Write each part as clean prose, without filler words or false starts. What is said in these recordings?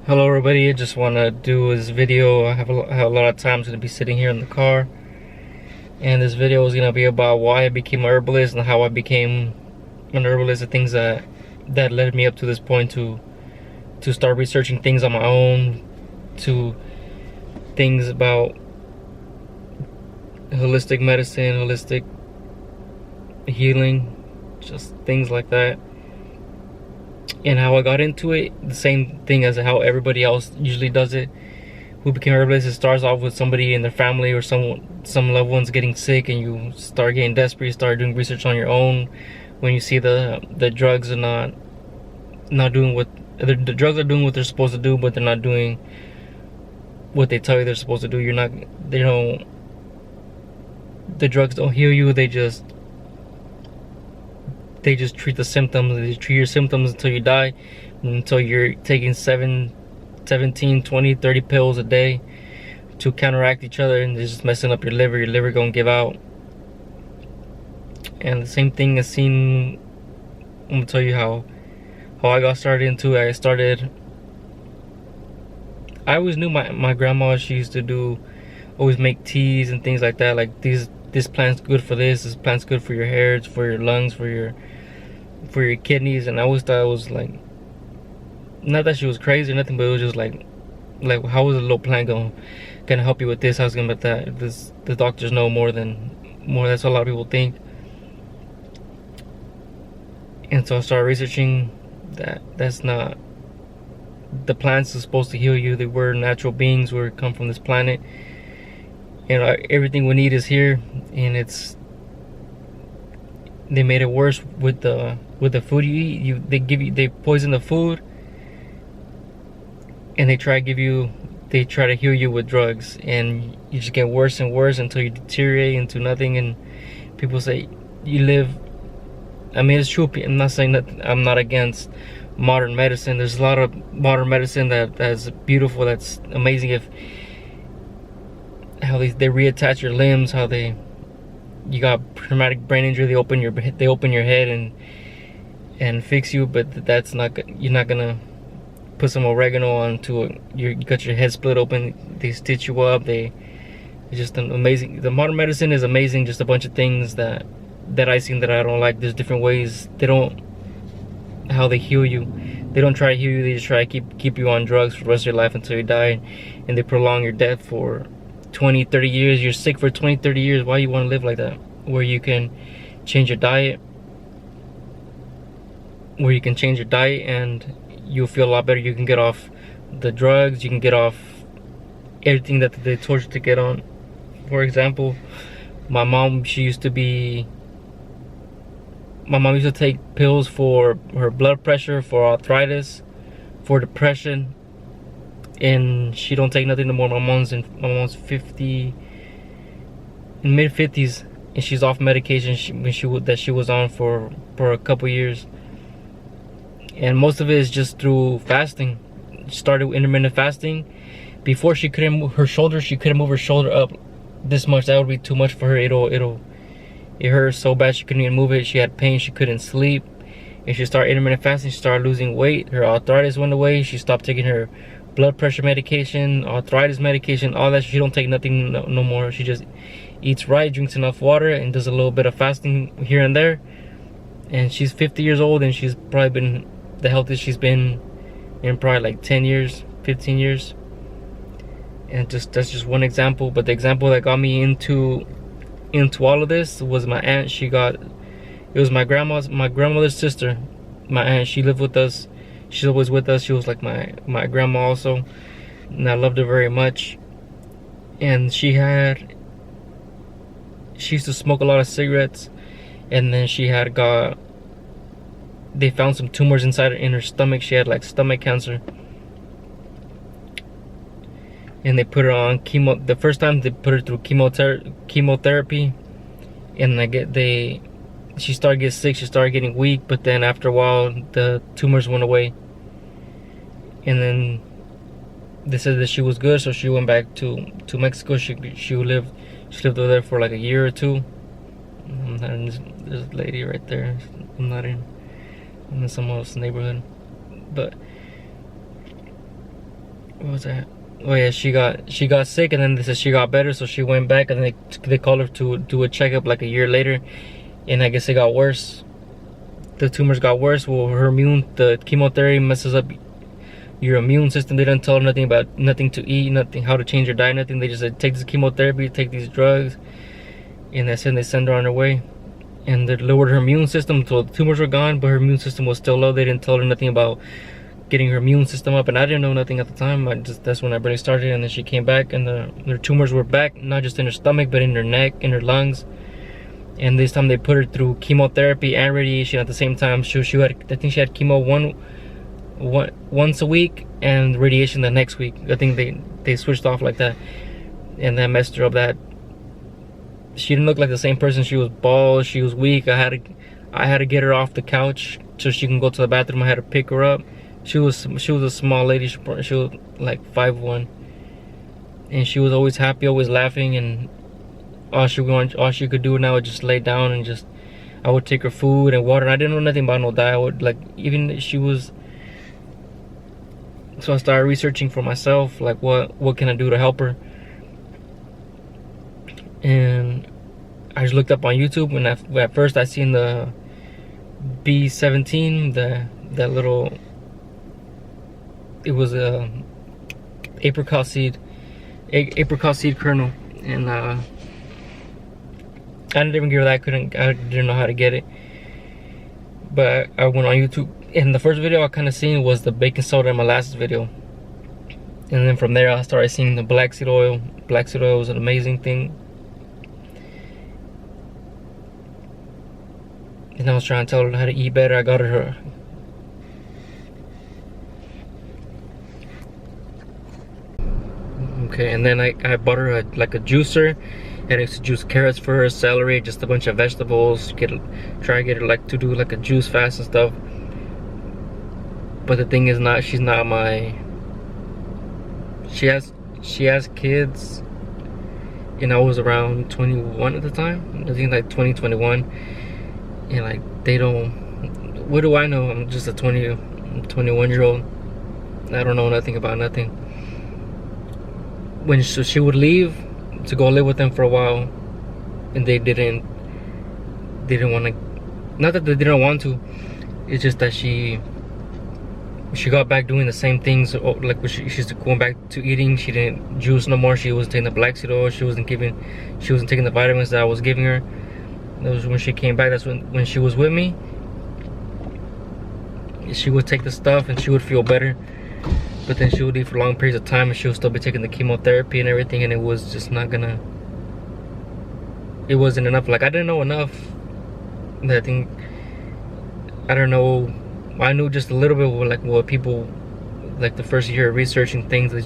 Hello everybody, I just want to do this video. I have a lot of time. I'm going to be sitting here in the car, and this video is going to be about why I became a herbalist and how I became an herbalist, the things that led me up to this point to start researching things on my own, to things about holistic medicine, holistic healing, just things like that. And how I got into it, the same thing as how everybody else usually does it. Who became herbalist, it starts off with somebody in their family or some loved ones getting sick, and you start getting desperate. You start doing research on your own. When you see the drugs are not doing what the drugs are doing what they're supposed to do, but they're not doing what they tell you they're supposed to do. The drugs don't heal you. They just treat the symptoms. They treat your symptoms until you die, until you're taking 17, 20, 30 pills a day to counteract each other, and they're just messing up your liver. Your liver gonna give out. And the same thing is seen. I'm gonna tell you how I got started into it. I always knew my grandma, she used to always make teas and things like that, like this plant's good for this plant's good for your hair, it's for your lungs, for your kidneys. And I always thought it was like, not that she was crazy or nothing, but it was just like how is a little plant gonna help you with this? How's it gonna with that? The doctors know more. That's what a lot of people think. And so I started researching that's not, the plants are supposed to heal you. They were natural beings. We come from this planet, and everything we need is here. And they made it worse with the food you eat. They poison the food, and they try to heal you with drugs, and you just get worse and worse until you deteriorate into nothing. And people say you live, I mean, it's true. I'm not saying that I'm not against modern medicine. There's a lot of modern medicine that's beautiful, that's amazing. How they reattach your limbs, how you got traumatic brain injury, they open your head and fix you. But that's not, you're not gonna put some oregano onto it. You got your head split open, they stitch you up. It's just an amazing, the modern medicine is amazing. Just a bunch of things that I seen that I don't like. There's different ways how they heal you. They don't try to heal you, they just try to keep you on drugs for the rest of your life until you die, and they prolong your death for 20, 30 years. You're sick for 20, 30 years. Why you want to live like that? Where you can change your diet, and you'll feel a lot better. You can get off the drugs, you can get off everything that they told you to get on. For example, my mom used to take pills for her blood pressure, for arthritis, for depression, and she don't take nothing no more. My mom's 50, in mid 50s, and she's off medication that she was on for a couple years. And most of it is just through fasting. She started with intermittent fasting. Before, she couldn't move her shoulder. She couldn't move her shoulder up this much. That would be too much for her. It hurt so bad she couldn't even move it. She had pain. She couldn't sleep. And she started intermittent fasting. She started losing weight. Her arthritis went away. She stopped taking her blood pressure medication, arthritis medication, all that. She don't take nothing no more. She just eats right, drinks enough water, and does a little bit of fasting here and there. And she's 50 years old, and she's probably been the healthiest she's been in probably like 10 years, 15 years. And that's just one example. But the example that got me into all of this was my aunt. It was my grandmother's sister. My aunt, she lived with us. She's always with us. She was like my grandma also, and I loved her very much. And she used to smoke a lot of cigarettes, and then they found some tumors in her stomach. She had like stomach cancer, and they put her on chemo. The first time they put her through chemotherapy, and she started getting sick. She started getting weak, but then after a while, the tumors went away. And then they said that she was good, so she went back to Mexico. She lived over there for like a year or two. There's a lady right there. I'm in some else's neighborhood, but what was that? Oh yeah, she got sick, and then they said she got better, so she went back, and then they called her to do a checkup like a year later, and I guess it got worse. The tumors got worse. Well, the chemotherapy messes up your immune system. They didn't tell her nothing to eat, nothing, how to change your diet, nothing. They just said take this chemotherapy, take these drugs, and that's it. They send her on her way, and they lowered her immune system, so the tumors were gone, but her immune system was still low. They didn't tell her nothing about getting her immune system up, and I didn't know nothing at the time. That's when I barely started, and then she came back, and her tumors were back, not just in her stomach, but in her neck, in her lungs. And this time they put her through chemotherapy and radiation at the same time. She had, I think she had chemo once a week and radiation the next week. I think they switched off like that, and that messed her up. That she didn't look like the same person. She was bald, she was weak. I had to get her off the couch so she can go to the bathroom. I had to pick her up. She was a small lady. She was like 5'1", and she was always happy, always laughing, and all she could do now was just lay down and just, I would take her food and water. And I didn't know nothing about no diet. I would, like, even she was, so I started researching for myself, like what can I do to help her. And I just looked up on YouTube, and at first I seen the B17, that little, it was a apricot seed kernel, and I didn't even give her that. I didn't know how to get it, but I went on YouTube, and the first video I kind of seen was the baking soda in my last video, and then from there I started seeing the black seed oil. Black seed oil was an amazing thing, and I was trying to tell her how to eat better. I got her okay, and then I bought her like a juicer, and I used to juice carrots for her, celery, just a bunch of vegetables. Try to get her like to do like a juice fast and stuff. But the thing is, she's not my. She has kids, and I was around 21 at the time. I think like 2021, and like they don't. What do I know? I'm just a 21-year-old. I don't know nothing about nothing. When she would leave to go live with them for a while, and they didn't want to, not that they didn't want to, it's just that she got back doing the same things, like she's going back to eating. She didn't juice no more. She wasn't taking the black seed oil. She wasn't taking the vitamins that I was giving her. That was when she came back. That's when she was with me. She would take the stuff and she would feel better. But then she would leave for long periods of time, and she would still be taking the chemotherapy and everything, and it was just not gonna, it wasn't enough. Like, I didn't know enough. I think, I don't know, I knew just a little bit of like what people, like the first year of researching things, I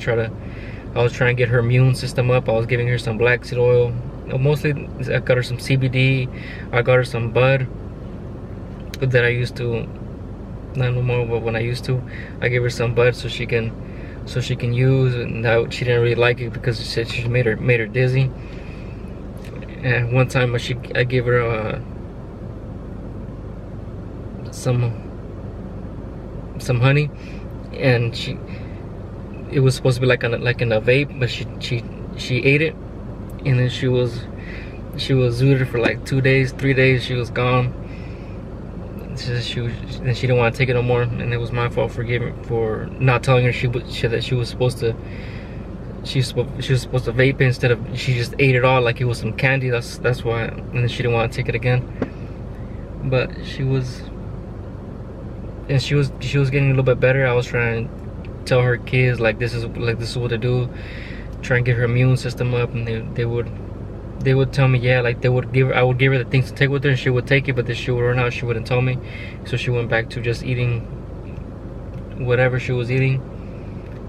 was trying to get her immune system up. I was giving her some black seed oil. Mostly, I got her some CBD. I got her some bud that I used to, not no more, but when I used to, I gave her some bud so she can use. And now she didn't really like it because she said she made her dizzy. And one time I gave her some honey, and it was supposed to be like in a vape, but she ate it, and then she was zooted for like 2 days, 3 days. She was gone. Then she didn't want to take it no more, and it was my fault for not telling her that she was supposed to vape it instead of, she just ate it all like it was some candy. That's why, and then she didn't want to take it again. But she was getting a little bit better. I was trying to tell her kids like this is what to do, try and get her immune system up, and they would tell me, yeah, like I would give her the things to take with her, and she would take it, but then she would run out. She wouldn't tell me, so she went back to just eating whatever she was eating.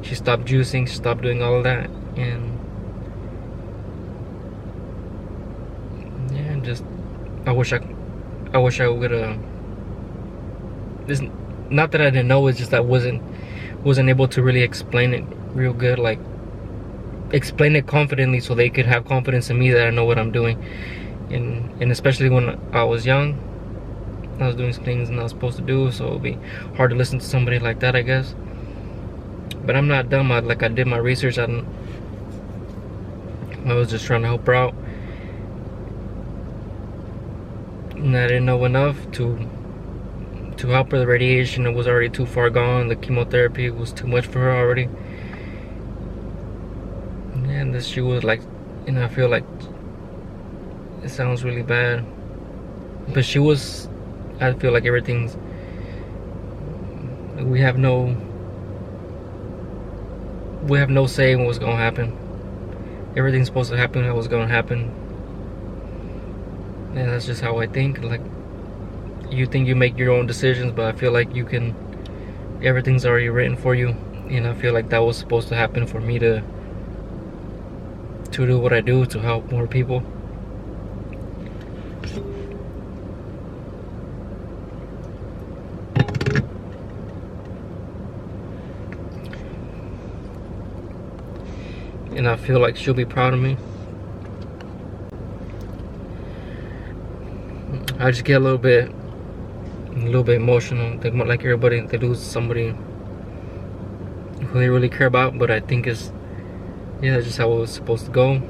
She stopped juicing, she stopped doing all of that, and yeah, just I wish I would this, not that I didn't know, it's just I wasn't able to really explain it real good, like explain it confidently so they could have confidence in me that I know what I'm doing. And especially when I was young, I was doing things I'm not supposed to do, so it would be hard to listen to somebody like that, I guess. But I'm not dumb. I did my research. I was just trying to help her out, and I didn't know enough to help her. The radiation was already too far gone. The chemotherapy was too much for her already. And this, she was like, I feel like it sounds really bad, but she was. I feel like everything's. We have no say in what's gonna happen. Everything's supposed to happen how it's gonna happen. And that's just how I think. Like, you think you make your own decisions, but I feel like everything's already written for you. And I feel like that was supposed to happen for me to do what I do, to help more people. And I feel like she'll be proud of me. I just get a little bit emotional. Like everybody, they lose somebody who they really care about. But I think that's just how it was supposed to go.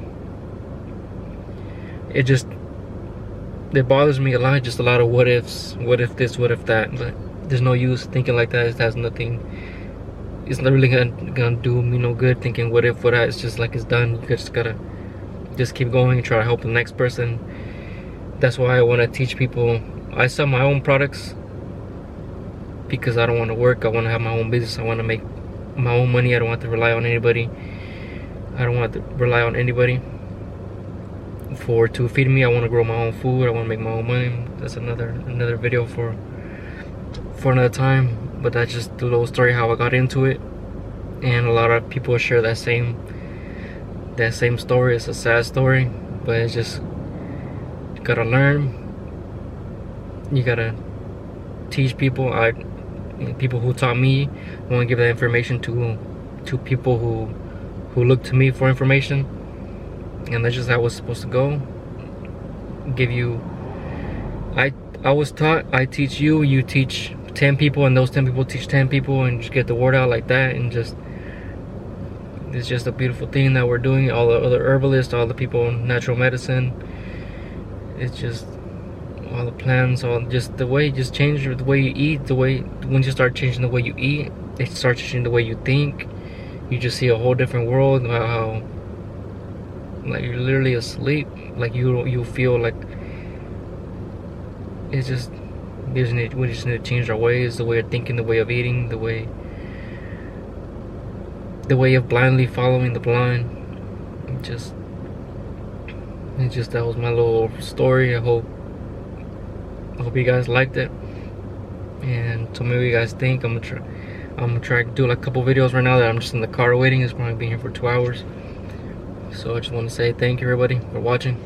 It bothers me a lot. Just a lot of what ifs. What if this? What if that? But there's no use thinking like that. It has nothing. It's not really gonna do me no good thinking what if, what that. It's just like, it's done. You just gotta keep going and try to help the next person. That's why I want to teach people. I sell my own products because I don't want to work. I want to have my own business. I want to make my own money. I don't want to rely on anybody. I don't want to rely on anybody to feed me. I want to grow my own food. I want to make my own money. That's another video for another time. But that's just the little story how I got into it. And a lot of people share that same story. It's a sad story, but it's just, you gotta learn. You gotta teach people. People who taught me, I want to give that information to people who look to me for information. And that's just how it's supposed to go. Give you. I was taught. I teach you. You teach 10 people, and those 10 people teach 10 people, and just get the word out like that. And it's just a beautiful thing that we're doing. All the other herbalists, all the people in natural medicine. It's just all the plants, all just the way, just change the way you eat. The way, when you start changing the way you eat, it starts changing the way you think. You just see a whole different world. How like you're literally asleep. Like you feel like it's just. We just need to change our ways, the way of thinking, the way of eating, the way of blindly following the blind. That was my little story. I hope you guys liked it, and tell me what you guys think. I'm gonna try to do like a couple videos right now that I'm just in the car waiting. It's probably been here for 2 hours. So I just want to say thank you everybody for watching.